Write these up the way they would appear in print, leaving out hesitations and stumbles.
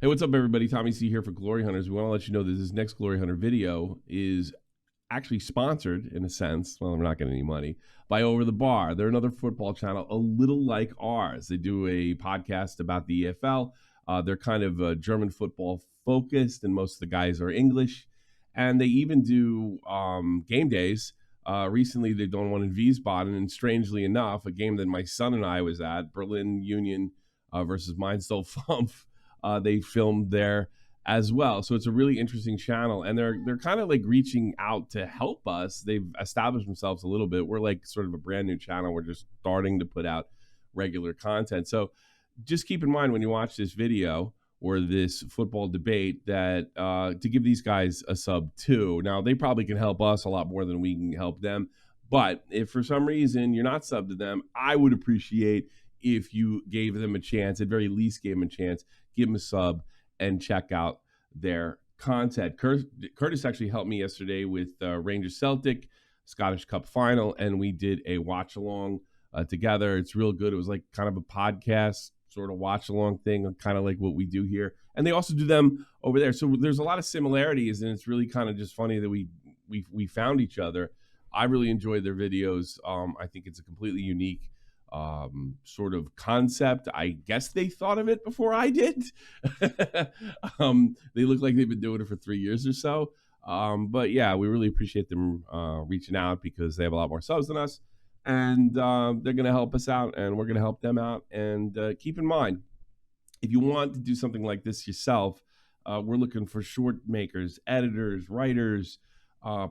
Hey, what's up, everybody? Tommy C here for Glory Hunters. We want to let you know that this next Glory Hunter video is actually sponsored, in a sense, well, we're not getting any money, by Over the Bar. They're another football channel, a little like ours. They do a podcast about the EFL. They're kind of German football focused, and most of the guys are English. And they even do game days. Recently, they've done one in Wiesbaden, and strangely enough, a game that my son and I was at, Berlin Union versus Mainz 05. They filmed there as well. So it's a really interesting channel, and they're kind of like reaching out to help us. They've established themselves a little bit. We're like sort of a brand new channel. We're just starting to put out regular content. So just keep in mind when you watch this video or this football debate that to give these guys a sub too. Now, they probably can help us a lot more than we can help them. But if for some reason you're not subbed to them, I would appreciate if you gave them a chance, at very least gave them a chance, give them a sub, and check out their content. Curtis actually helped me yesterday with Rangers Celtic Scottish Cup final, and we did a watch along together. It's real good. It was like kind of a podcast sort of watch along thing, kind of like what we do here. And they also do them over there. So there's a lot of similarities, and it's really kind of just funny that we found each other. I really enjoyed their videos. I think it's a completely unique sort of concept. I guess they thought of it before I did. They look like they've been doing it for 3 years or so. But yeah, we really appreciate them reaching out because they have a lot more subs than us, and they're going to help us out, and we're going to help them out. And keep in mind, if you want to do something like this yourself, we're looking for short makers, editors, writers,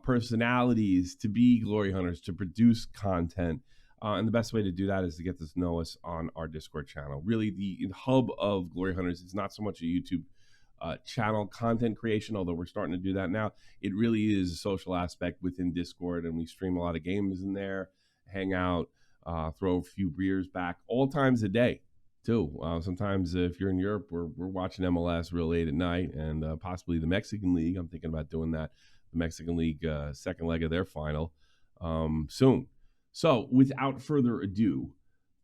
personalities to be Glory Hunters, to produce content. And the best way to do that is to get to know us on our Discord channel. Really, the hub of Glory Hunters is not so much a YouTube channel content creation, although we're starting to do that now. It really is a social aspect within Discord, and we stream a lot of games in there, hang out, throw a few beers back, all times a day, too. Sometimes if you're in Europe, we're watching MLS real late at night, and possibly the Mexican League. I'm thinking about doing that, the Mexican League second leg of their final soon. So without further ado,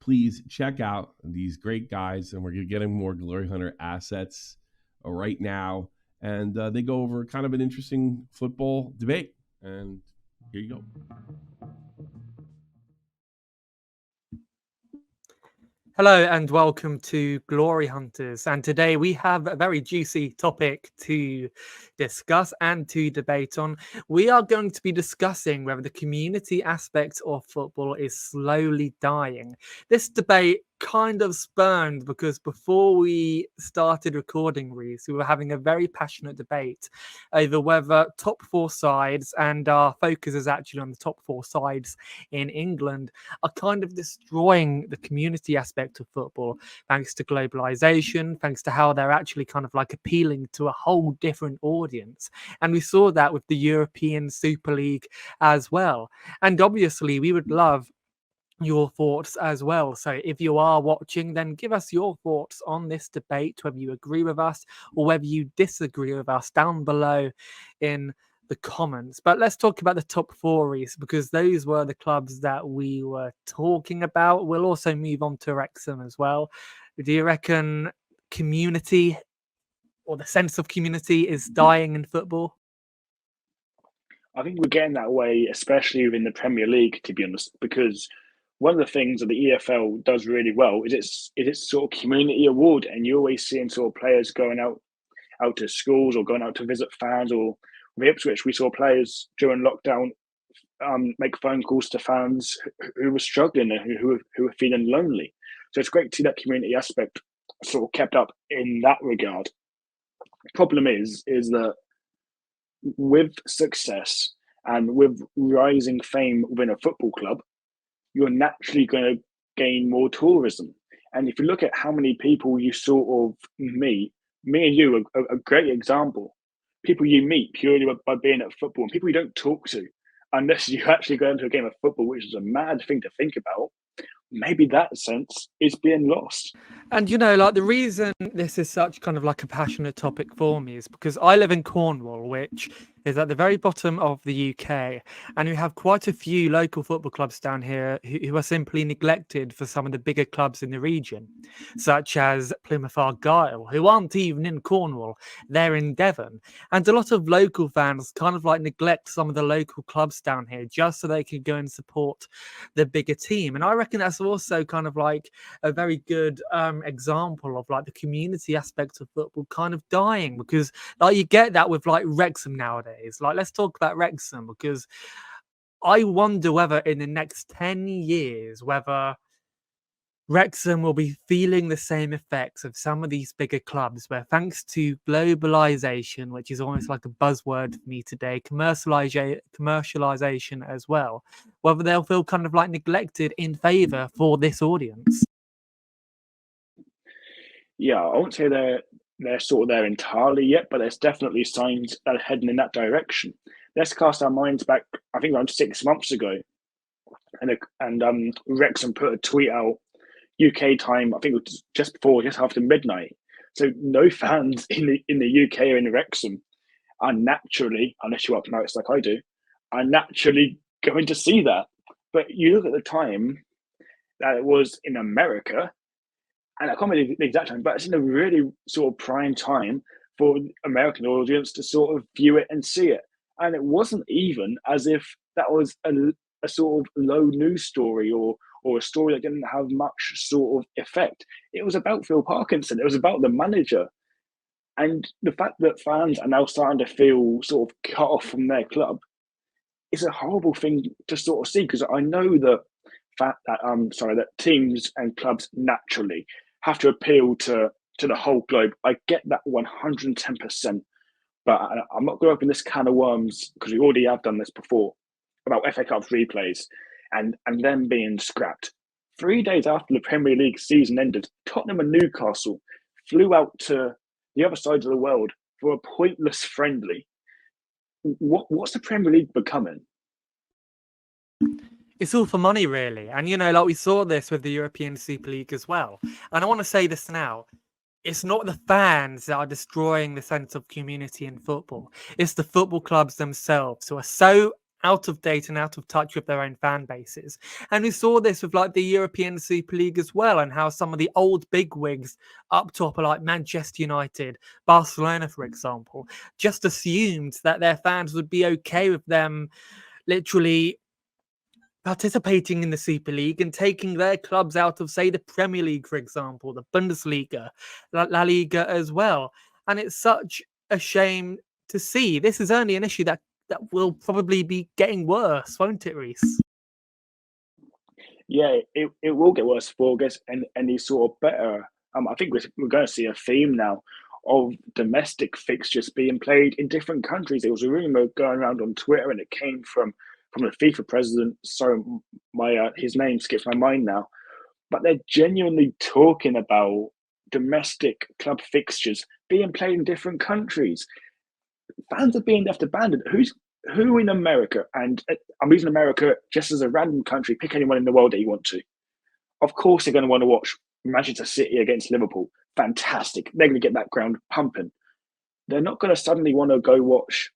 please check out these great guys, and we're getting more Glory Hunter assets right now. And they go over kind of an interesting football debate. And here you go. Hello and welcome to Glory Hunters, and today we have a very juicy topic to discuss and to debate on. We are going to be discussing whether the community aspect of football is slowly dying. This debate kind of spurned because before we started recording, Reese, we were having a very passionate debate over whether top four sides, and our focus is actually on the top four sides in England, are kind of destroying the community aspect of football thanks to globalization, thanks to how they're actually kind of like appealing to a whole different audience. And we saw that with the European Super League as well. And obviously we would love your thoughts as well. So if you are watching, then give us your thoughts on this debate, whether you agree with us or whether you disagree with us, down below in the comments. But let's talk about the top four, Reese, because those were the clubs that we were talking about. We'll also move on to Wrexham as well. Do you reckon community, or the sense of community, is dying in football? I think we're getting that way, especially within the Premier League, to be honest, because one of the things that the EFL does really well is its sort of community award, and you're always seeing sort of players going out to schools or going out to visit fans. Or with Ipswich, we saw players during lockdown make phone calls to fans who were struggling and who were feeling lonely. So it's great to see that community aspect sort of kept up in that regard. The problem is that with success and with rising fame within a football club, you're naturally going to gain more tourism. And if you look at how many people you sort of meet, me and you are a great example. People you meet purely by being at football, and people you don't talk to unless you actually go into a game of football, which is a mad thing to think about. Maybe that sense is being lost. And, you know, like the reason this is such kind of like a passionate topic for me is because I live in Cornwall, which is at the very bottom of the UK, and we have quite a few local football clubs down here who are simply neglected for some of the bigger clubs in the region, such as Plymouth Argyle, who aren't even in Cornwall, they're in Devon. And a lot of local fans kind of like neglect some of the local clubs down here just so they can go and support the bigger team. And I reckon that's also kind of like a very good example of like the community aspect of football kind of dying, because like you get that with like Wrexham nowadays. Like let's talk about Wrexham, because I wonder whether in the next 10 years whether Wrexham will be feeling the same effects of some of these bigger clubs where, thanks to globalization, which is almost like a buzzword for me today, commercialization as well, whether they'll feel kind of like neglected in favor for this audience. Yeah, I won't say they're sort of there entirely yet, but there's definitely signs that are heading in that direction. Let's cast our minds back, I think around 6 months ago, and Wrexham put a tweet out UK time. I think it was just after midnight. So no fans in the UK or in Wrexham are naturally, unless you're up nights like I do, are naturally going to see that. But you look at the time that it was in America, and I can't remember the exact time, but it's in a really sort of prime time for American audience to sort of view it and see it. And it wasn't even as if that was a sort of low news story or a story that didn't have much sort of effect. It was about Phil Parkinson. It was about the manager. And the fact that fans are now starting to feel sort of cut off from their club is a horrible thing to sort of see, because I know that that teams and clubs naturally have to appeal to the whole globe. I get that 110%, but I'm not going to open this can of worms because we already have done this before about FA Cup replays and them being scrapped. 3 days after the Premier League season ended, Tottenham and Newcastle flew out to the other sides of the world for a pointless friendly. What's the Premier League becoming? It's all for money, really. And, you know, like we saw this with the European Super League as well. And I want to say this now. It's not the fans that are destroying the sense of community in football. It's the football clubs themselves who are so out of date and out of touch with their own fan bases. And we saw this with like the European Super League as well, and how some of the old bigwigs up top are like Manchester United, Barcelona, for example, just assumed that their fans would be okay with them literally participating in the Super League and taking their clubs out of, say, the Premier League, for example, the Bundesliga, La Liga as well. And it's such a shame to see. This is only an issue that will probably be getting worse, won't it, Reese? Yeah, it will get worse for August and any sort of better. I think we're going to see a theme now of domestic fixtures being played in different countries. There was a rumor going around on Twitter, and it came from the FIFA president. Sorry, his name skips my mind now, but they're genuinely talking about domestic club fixtures being played in different countries. Fans are being left abandoned. Who in America, and I'm using America just as a random country, pick anyone in the world that you want to. Of course, they're going to want to watch Manchester City against Liverpool. Fantastic. They're going to get that ground pumping. They're not going to suddenly want to go watch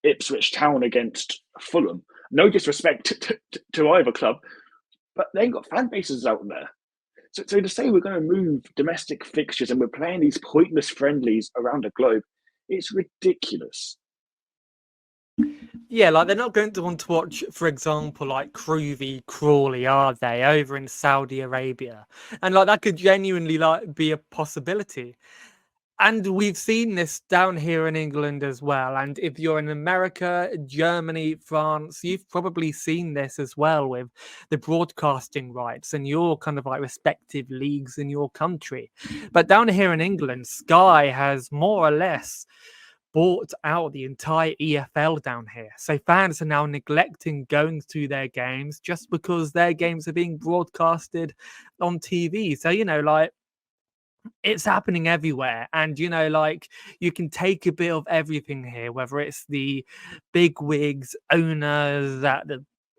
Ipswich Town against Fulham. No disrespect to either club, but they ain't got fan bases out there. So to say we're going to move domestic fixtures and we're playing these pointless friendlies around the globe, it's ridiculous. Yeah, like they're not going to want to watch, for example, like Crewe v Crawley, are they, over in Saudi Arabia? And like that could genuinely like be a possibility. And we've seen this down here in England as well. And if you're in America, Germany, France, you've probably seen this as well with the broadcasting rights and your kind of like respective leagues in your country. But down here in England, Sky has more or less bought out the entire EFL down here. So fans are now neglecting going to their games just because their games are being broadcasted on TV. So, you know, like, it's happening everywhere, and you know, like, you can take a bit of everything here, whether it's the big wigs owners at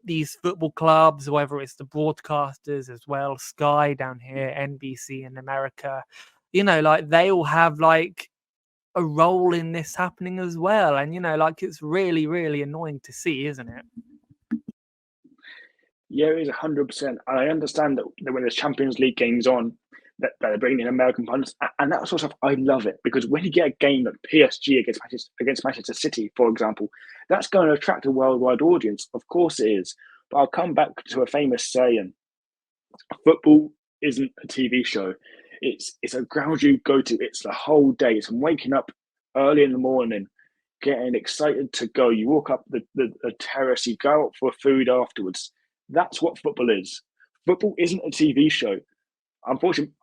these football clubs, whether it's the broadcasters as well, Sky down here, NBC in America. You know, like, they all have like a role in this happening as well. And, like it's really, really annoying to see, isn't it? Yeah, it is 100%. I understand that when there's Champions League games on, that they're bringing in American pundits, and that sort of stuff. I love it because when you get a game like PSG against Manchester City, for example, that's going to attract a worldwide audience. Of course, it is. But I'll come back to a famous saying: football isn't a TV show. It's a ground you go to. It's the whole day. It's waking up early in the morning, getting excited to go. You walk up the terrace. You go out for food afterwards. That's what football is. Football isn't a TV show. Unfortunately,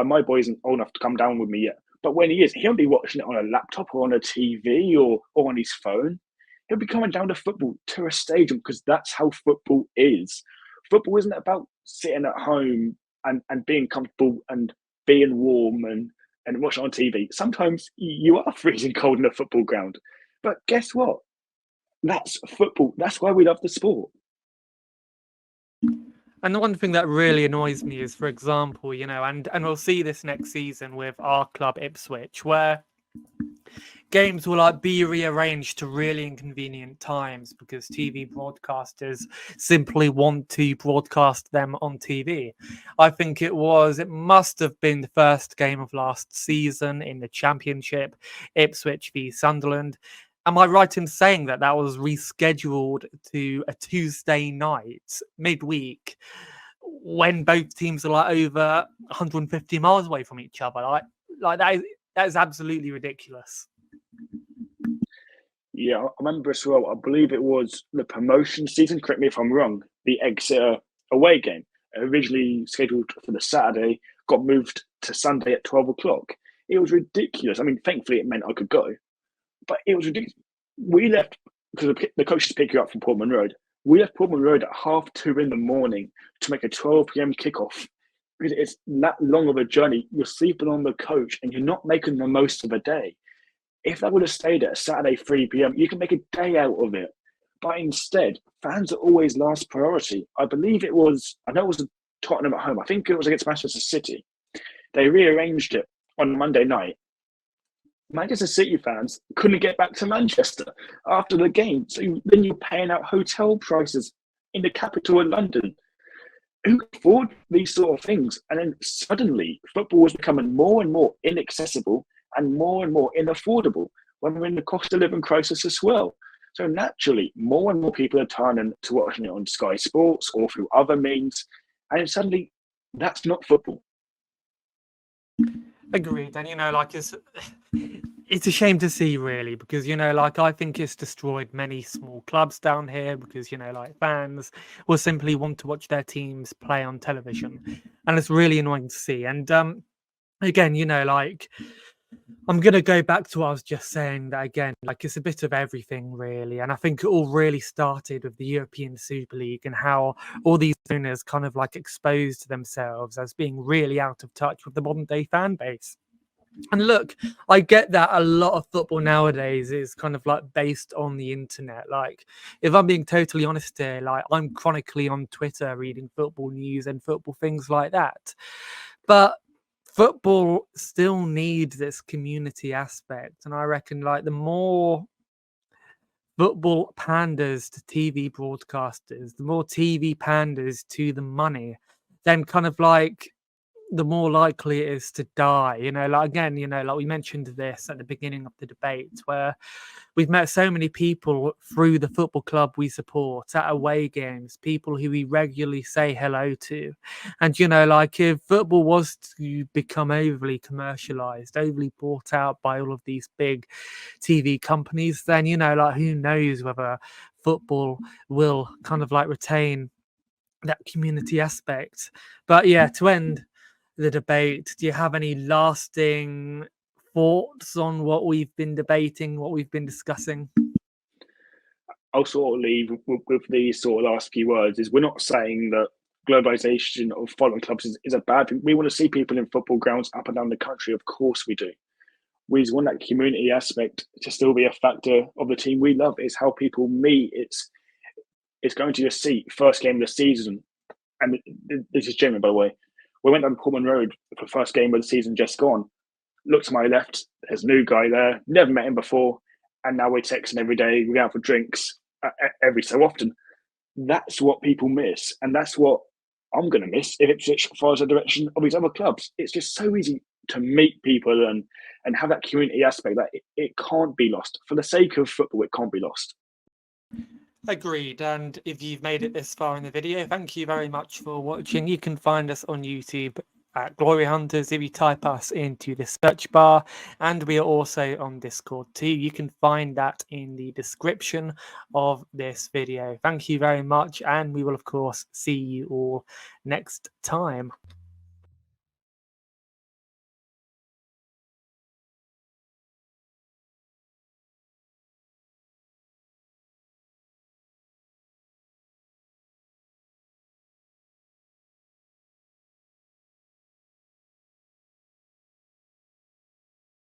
my boy isn't old enough to come down with me yet. But when he is, he'll be watching it on a laptop or on a TV or on his phone. He'll be coming down to football to a stadium because that's how football is. Football isn't about sitting at home and being comfortable and being warm and watching on TV. Sometimes you are freezing cold in a football ground. But guess what? That's football. That's why we love the sport. And the one thing that really annoys me is, for example, and we'll see this next season with our club Ipswich, where games will be rearranged to really inconvenient times because TV broadcasters simply want to broadcast them on TV. I think it must have been the first game of last season in the Championship, Ipswich v Sunderland. Am I right in saying that was rescheduled to a Tuesday night, midweek, when both teams are over 150 miles away from each other? Like that is absolutely ridiculous. Yeah, I remember as well. I believe it was the promotion season. Correct me if I'm wrong. The Exeter away game, originally scheduled for the Saturday, got moved to Sunday at 12 o'clock. It was ridiculous. I mean, thankfully it meant I could go. But it was ridiculous. We left because the coaches pick you up from Portman Road. We left Portman Road at 2:30 in the morning to make a 12 p.m. kickoff. Because it's that long of a journey. You're sleeping on the coach and you're not making the most of a day. If that would have stayed at Saturday 3 p.m., you can make a day out of it. But instead, fans are always last priority. I know it was Tottenham at home. I think it was against Manchester City. They rearranged it on Monday night. Manchester City fans couldn't get back to Manchester after the game. So then you're paying out hotel prices in the capital of London. Who can afford these sort of things? And then suddenly football was becoming more and more inaccessible and more unaffordable when we're in the cost of living crisis as well. So naturally, more and more people are turning to watching it on Sky Sports or through other means. And suddenly, that's not football. Agreed. And, it's a shame to see, really, because, I think it's destroyed many small clubs down here because, fans will simply want to watch their teams play on television. And it's really annoying to see. And again, I'm going to go back to what I was just saying, that again, it's a bit of everything, really. And I think it all really started with the European Super League and how all these owners kind of exposed themselves as being really out of touch with the modern day fan base. And look, I get that a lot of football nowadays is kind of based on the internet. If I'm being totally honest here, I'm chronically on Twitter reading football news and football things like that. But football still needs this community aspect, and I reckon the more football panders to TV broadcasters, the more TV panders to the money, then kind of the more likely it is to die. Again, we mentioned this at the beginning of the debate, where we've met so many people through the football club we support at away games, people who we regularly say hello to. And, if football was to become overly commercialized, overly bought out by all of these big TV companies, then, who knows whether football will kind of retain that community aspect. But yeah, to end the debate, do you have any lasting thoughts on what we've been debating, what we've been discussing? I'll sort of leave with these sort of last few words. Is we're not saying that globalization of following clubs is a bad thing. We want to see people in football grounds up and down the country. Of course we do. We just want that community aspect to still be a factor of the team we love. It's how people meet. It's going to your seat, first game of the season. And this is genuine, by the way. We went down Portman Road for the first game of the season just gone. Look to my left, there's a new guy there, never met him before, and now we're texting every day, we're out for drinks every so often. That's what people miss, and that's what I'm going to miss if Ipswich follows the direction of these other clubs. It's just so easy to meet people and have that community aspect that it can't be lost. For the sake of football, it can't be lost. Agreed. And if you've made it this far in the video, thank you very much for watching. You can find us on YouTube at Glory Hunters if you type us into the search bar, and we are also on Discord too. You can find that in the description of this video. Thank you very much, and we will of course see you all next time.